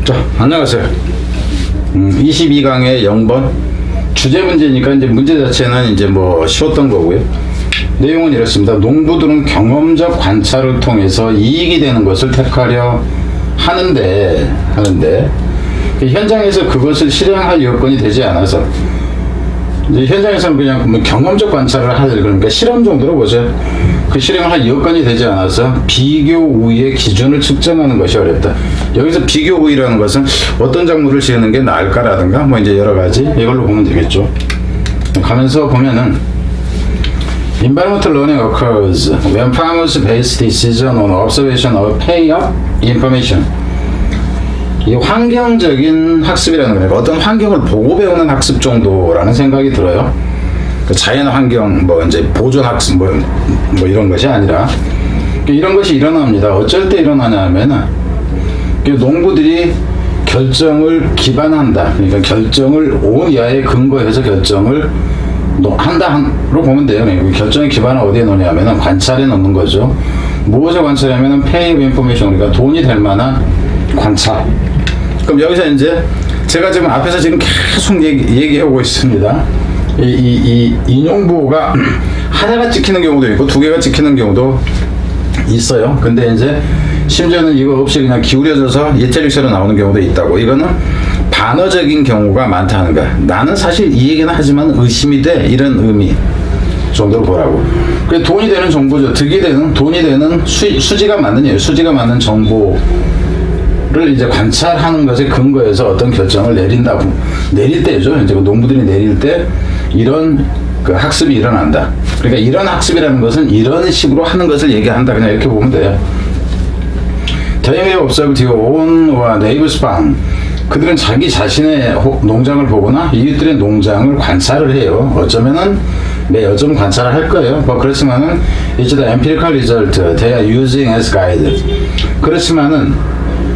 자, 안녕하세요. 22강의 0번 주제 문제니까 이제 문제 자체는 이제 뭐 쉬웠던 거고요. 내용은 이렇습니다. 농부들은 경험적 관찰을 통해서 이익이 되는 것을 택하려 하는데 현장에서 그것을 실행할 여건이 되지 않아서 이제 현장에서는 그냥 뭐 경험적 관찰을 하들 그러니까 실험 정도로 보세요. 그 실행할 여건이 되지 않아서 비교 우위의 기준을 측정하는 것이 어렵다. 여기서 비교 우위라는 것은 어떤 작물을 지으는 게 나을까라든가 뭐 이제 여러 가지 이걸로 보면 되겠죠. 가면서 보면은 Environmental learning occurs when farmers base decision on observation of pay-up information. 이 환경적인 학습이라는 거니까 어떤 환경을 보고 배우는 학습 정도라는 생각이 들어요. 그 자연 환경 뭐 이제 보존 학습 뭐 이런 것이 아니라 이런 것이 일어납니다. 어쩔 때 일어나냐면은 농부들이 결정을 기반한다. 그러니까 결정을 온 이하에 근거해서 결정을 한다로 보면 돼요. 결정의 기반을 어디에 놓냐면은 관찰에 놓는 거죠. 무엇을 관찰하면은 pay of information, 그러니까 돈이 될 만한 관찰. 그럼 여기서 이제 제가 지금 앞에서 지금 계속 얘기하고 있습니다. 이 농부가 하나가 찍히는 경우도 있고 두 개가 찍히는 경우도 있어요. 근데 이제 심지어는 이거 없이 그냥 기울여져서 예찰릭처럼 나오는 경우도 있다고. 이거는 반어적인 경우가 많다는 거야. 나는 사실 이 얘기는 하지만 의심이 돼. 이런 의미 정도로 보라고. 그 돈이 되는 정보죠. 득이 되는, 돈이 되는 수지가 맞는 예요. 수지가 맞는 정보를 이제 관찰하는 것에 근거해서 어떤 결정을 내린다고. 내릴 때죠. 이제 농부들이 내릴 때 이런 그 학습이 일어난다. 그러니까 이런 학습이라는 것은 이런 식으로 하는 것을 얘기한다. 그냥 이렇게 보면 돼요. They may observe their own or neighbor's farm. 그들은 자기 자신의 농장을 보거나 이웃들의 농장을 관찰을 해요. 어쩌면은 매 점 관찰을 할 거예요. 뭐 그렇지만은 it's the empirical result they are using as guide. 그렇지만은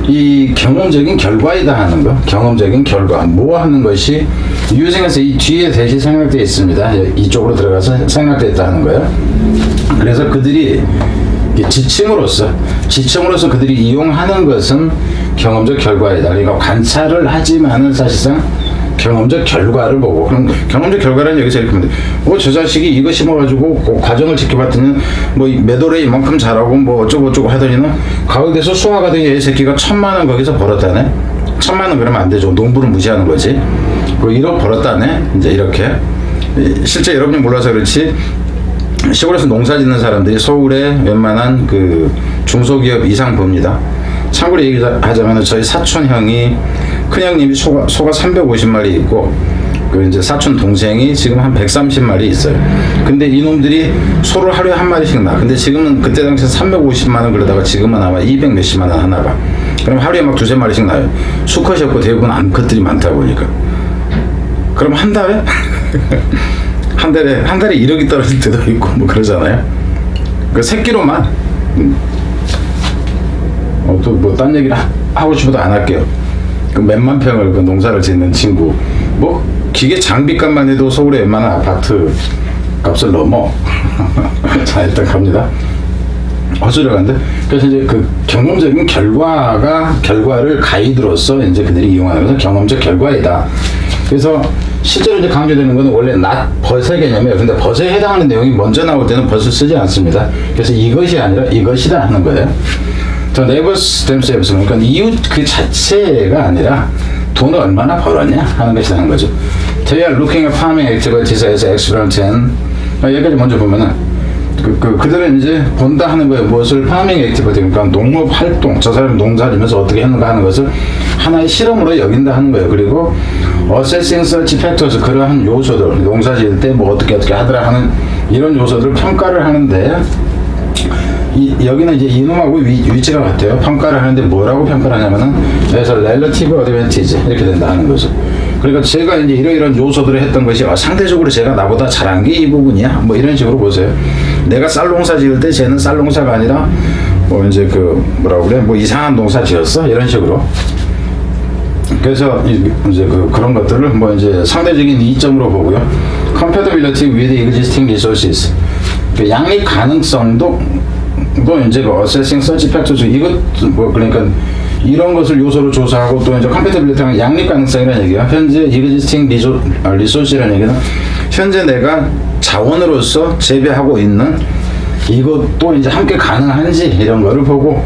이 경험적인 결과이다 하는 거, 경험적인 결과, 뭐 하는 것이 using에서 이 뒤에 대시 생략되어 있습니다. 이쪽으로 들어가서 생략되어 있다는 거예요. 그래서 그들이 지침으로서 그들이 이용하는 것은 경험적 결과이다. 그러니까 관찰을 하지만은 사실상 경험적 결과를 보고, 그럼 경험적 결과는 여기서 이렇게 보면 돼. 저 자식이 이거 심어가지고 그 과정을 지켜봤더니 뭐 매도래 이만큼 잘하고 뭐 어쩌고 하더니는 가을 돼서 수확하더니 이 새끼가 1,000만 원 거기서 벌었다네. 1,000만 원 그러면 안 되죠. 농부를 무시하는 거지. 그 1억 벌었다네. 이제 이렇게. 실제 여러분이 몰라서 그렇지. 시골에서 농사 짓는 사람들이 서울에 웬만한 그 중소기업 이상 봅니다. 참고로 얘기하자면 저희 사촌 형이 큰형님이 소가 350마리 있고 그 이제 사촌 동생이 지금 한 130마리 있어요. 근데 이놈들이 소를 하루에 한 마리씩 낳아. 근데 지금은 그때 당시에 350만 원 그러다가 지금은 아마 200 몇십만 원 하나 봐. 그럼 하루에 막 두세 마리씩 낳아요. 수컷이 없고 대부분 암컷들이 많다 보니까. 그럼 한 달에 한 달에 1억이 떨어질 때도 있고 뭐 그러잖아요. 그 새끼로만 또 뭐 딴 얘기를 하고 싶어도 안 할게요. 그 몇만 평을 그 농사를 짓는 친구, 뭐 기계 장비값만 해도 서울의 웬만한 아파트 값을 넘어. 자, 일단 갑니다. 헛소리가는데, 그래서 이제 그 경험적인 결과를 가이드로서 이제 그들이 이용하는 것은 경험적 결과이다. 그래서 실제로 이제 강조되는 것은 원래 벗의 개념이에요. 근데 벗에 해당하는 내용이 먼저 나올 때는 벗을 쓰지 않습니다. 그래서 이것이 아니라 이것이다 하는 거예요. The neighbors themselves, 그러니까 이웃 그 자체가 아니라 돈을 얼마나 벌었냐 하는 것이 하는 거죠. They are looking at farming activities as excellent and 여기까지 먼저 보면은 그들은 이제 본다 하는 거예요. 무엇을 farming activity, 그러니까 농업 활동, 저 사람이 농사 지면서 어떻게 했는가 하는 것을 하나의 실험으로 여긴다 하는 거예요. 그리고 assessing such factors, 그러한 요소들, 농사 지을 때 뭐 어떻게 하더라 하는 이런 요소들을 평가를 하는데, 여기는 이제 이놈하고 위치가 같아요. 평가를 하는데 뭐라고 평가를 하냐면은 그래서 relative advantage 이렇게 된다 하는 거죠. 그러니까 제가 이제 이런 요소들을 했던 것이 상대적으로 제가 나보다 잘한 게 이 부분이야. 뭐 이런 식으로 보세요. 내가 쌀 농사 지을 때 쟤는 쌀 농사가 아니라 뭐 이제 그 뭐라고 그래? 뭐 이상한 농사 지었어? 이런 식으로. 그래서 이제 그런 것들을 뭐 이제 상대적인 이점으로 보고요. Compatibility with existing resources. 그 양립 가능성도 이제 그 assessing such factors, 이것 뭐 그러니까 이런 것을 요소로 조사하고 또 이제 컴패티빌리티는 양립 가능성이라는 얘기야. 현재 existing resource라는 얘기는 현재 내가 자원으로서 재배하고 있는 이것도 이제 함께 가능한지 이런 거를 보고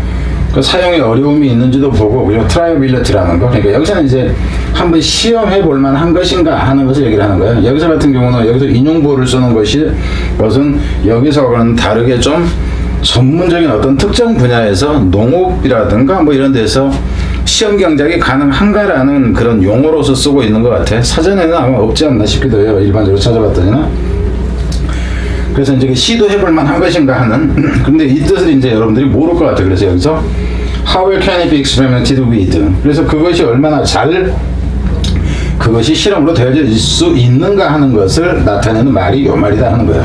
그 사용에 어려움이 있는지도 보고 그리고 트라이어빌리티라는 거. 그러니까 여기서는 이제 한번 시험해 볼 만한 것인가 하는 것을 얘기를 하는 거예요. 여기서 같은 경우는 여기서 인용보를 쓰는 것은 여기서는 다르게 좀 전문적인 어떤 특정 분야에서 농업이라든가 뭐 이런 데서 시험 경작이 가능한가라는 그런 용어로서 쓰고 있는 것 같아. 사전에는 아마 없지 않나 싶기도 해요. 일반적으로 찾아봤더니는. 그래서 이제 시도해볼 만한 것인가 하는 근데 이 뜻을 이제 여러분들이 모를 것 같아요. 그래서 여기서 How well can it be experimented with? 그래서 그것이 얼마나 잘 그것이 실험으로 되어질 수 있는가 하는 것을 나타내는 말이 요 말이다 하는 거예요.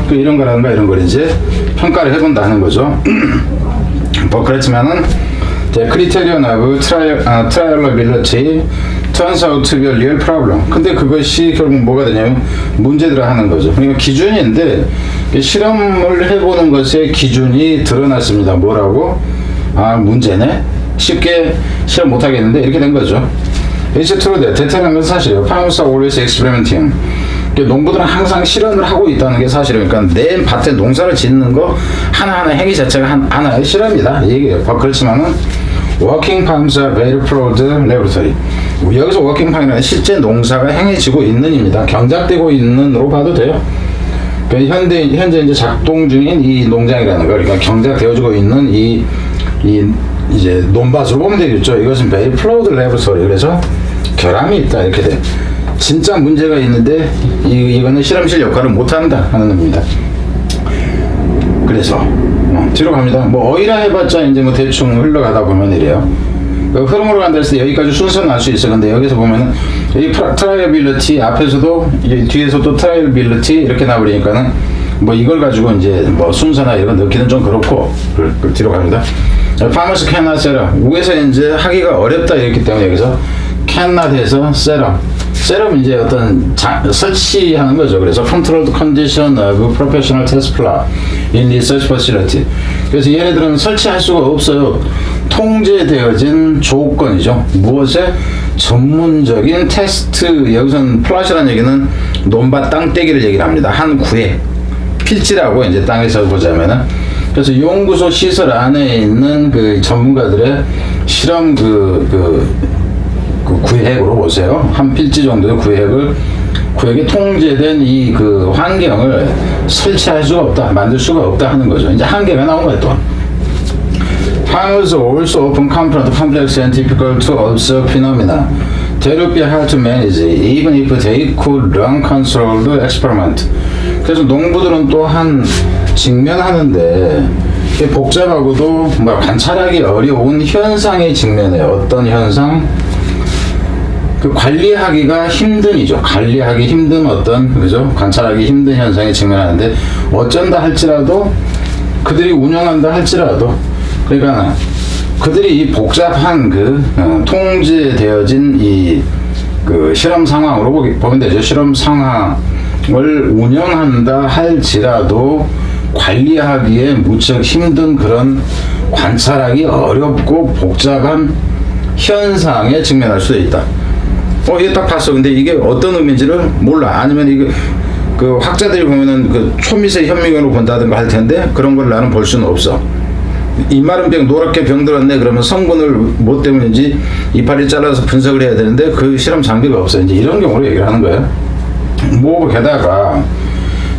그 이런 거라든가 이런 걸 이제 평가를 해본다 하는 거죠. 뭐 그렇지만은 The criterion of trialability turns out to be a real problem. 근데 그것이 결국 뭐가 되냐면 문제들을 하는 거죠. 그러니까 기준인데 실험을 해보는 것의 기준이 드러났습니다. 뭐라고? 아 문제네? 쉽게 실험 못하겠는데 이렇게 된 거죠. It's true that 대단한 건 사실이에요. Farmers are always experimenting. 농부들은 항상 실험을 하고 있다는 게 사실이에요. 그러니까 내 밭에 농사를 짓는 거 하나하나 행위 자체가 하나의 실험이다. 이 얘기예요. 그렇지만은 working farms are very flawed laboratory. 여기서 working farm이라는 실제 농사가 행해지고 있는입니다. 경작되고 있는으로 봐도 돼요. 그러니까 현재 이제 작동 중인 이 농장이라는 거, 그러니까 경작되어지고 있는 이제 논밭으로 보면 되겠죠. 이것은 very flawed laboratory. 그래서 결함이 있다 이렇게 돼. 진짜 문제가 있는데 이거는 실험실 역할을 못한다 하는 겁니다. 그래서 뒤로 갑니다. 뭐 어이라 해봤자 이제 뭐 대충 흘러가다 보면 이래요. 그 흐름으로 간다 했을 때 여기까지 순서는 알 수 있어. 근데 여기서 보면은 이 트라이어빌리티 앞에서도 뒤에서도 트라이어빌리티 이렇게 나버리니까는 뭐 이걸 가지고 이제 뭐 순서나 이런 거 넣기는 좀 그렇고 뒤로 갑니다. Farmers cannot set up. 위에서 이제 하기가 어렵다 이랬기 때문에 여기서 cannot 해서 set up. 셋업 이제 어떤 설치하는 거죠. 그래서 controlled condition of professional test plot in research facility. 그래서 얘네들은 설치할 수가 없어요. 통제되어진 조건이죠. 무엇에? 전문적인 테스트. 여기서는 플롯이라는 얘기는 논밭 땅떼기를 얘기를 합니다. 한 구획 필지라고 이제 땅에서 보자면은. 그래서 연구소 시설 안에 있는 그 전문가들의 실험 구획으로 보세요. 한 필지 정도의 구획이 통제된 이 그 환경을 설치할 수가 없다, 만들 수가 없다 하는 거죠. 이제 한계가 나온 거예요, 또. Farmers also often confront complex and difficult to observe phenomena that would be hard to manage, even if they could run controlled experiment. 그래서 농부들은 또한 직면하는데 복잡하고도 뭐 관찰하기 어려운 현상에 직면해요. 어떤 현상? 그 관리하기가 힘든이죠. 관리하기 힘든 어떤, 그죠? 관찰하기 힘든 현상에 직면하는데, 어쩐다 할지라도, 그들이 운영한다 할지라도, 그러니까, 그들이 이 복잡한 통제되어진 그 실험 상황으로 보면 되죠. 실험 상황을 운영한다 할지라도, 관리하기에 무척 힘든 그런 관찰하기 어렵고 복잡한 현상에 직면할 수도 있다. 이게 딱 봤어. 근데 이게 어떤 의미인지를 몰라. 아니면 이게 그 학자들이 보면은 그 초미세 현미경으로 본다든가 할 텐데 그런 걸 나는 볼 수는 없어. 이마른 병 노랗게 병들었네 그러면 성분을 뭐 때문인지 이파리 잘라서 분석을 해야 되는데 그 실험 장비가 없어. 이제 이런 경우로 얘기를 하는 거예요. 뭐 게다가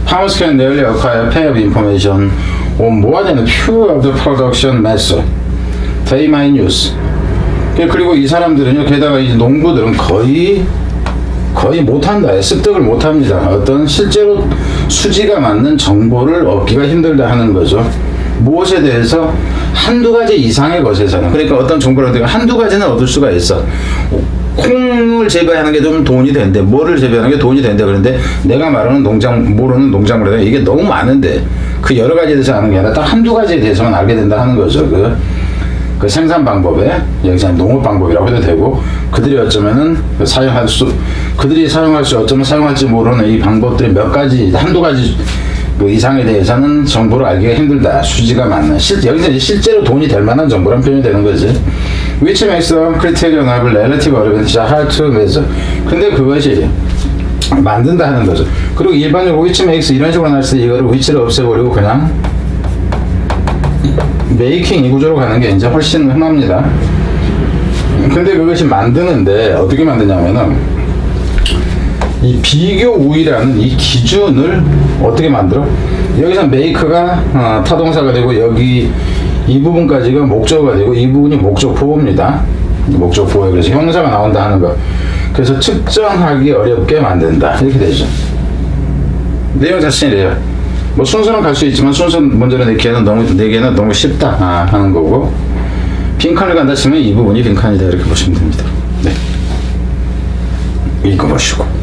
Farmers can rarely acquire pair of information on more than a few of the production methods they might use. 그리고 이 사람들은요, 게다가 이 농부들은 거의 못한다. 습득을 못합니다. 어떤 실제로 수지가 맞는 정보를 얻기가 힘들다 하는 거죠. 무엇에 대해서 한두 가지 이상의 것에서는. 그러니까 어떤 정보를 얻으면 한두 가지는 얻을 수가 있어. 콩을 재배하는 게 좀 돈이 된대. 뭐를 재배하는 게 돈이 된대. 그런데 내가 말하는 모르는 농작물에 이게 너무 많은데 그 여러 가지에 대해서 아는 게 아니라 딱 한두 가지에 대해서만 알게 된다 하는 거죠. 그 생산 방법에, 여기서 농업 방법이라고 해도 되고, 그들이 어쩌면은 그들이 사용할 수 어쩌면 사용할지 모르는 이 방법들이 몇 가지, 한두 가지 그 이상에 대해서는 정보를 알기가 힘들다. 수지가 많는. 여기서 이제 실제로 돈이 될 만한 정보란 표현이 되는 거지. Which makes the criterion of relative advantage hard to measure. 근데 그것이 만든다 하는 거죠. 그리고 일반적으로 which makes 이런 식으로 나왔을 때 이거를 which를 없애버리고 그냥 making 이 구조로 가는 게 이제 훨씬 흔합니다. 근데 그것이 만드는데 어떻게 만드냐면은 이 비교 우위라는 이 기준을 어떻게 만들어? 여기서 make가 타동사가 되고 여기 이 부분까지가 목적어가 되고 이 부분이 목적보호입니다. 목적보호에 그래서 형사가 나온다 하는 거. 그래서 측정하기 어렵게 만든다 이렇게 되죠. 내용 자체는 이래요. 뭐 순서는 갈 수 있지만 순서 먼저 내기에는 너무 쉽다 하는 거고, 빈칸을 간다 치면 이 부분이 빈칸이다 이렇게 보시면 됩니다. 네, 읽어보시고.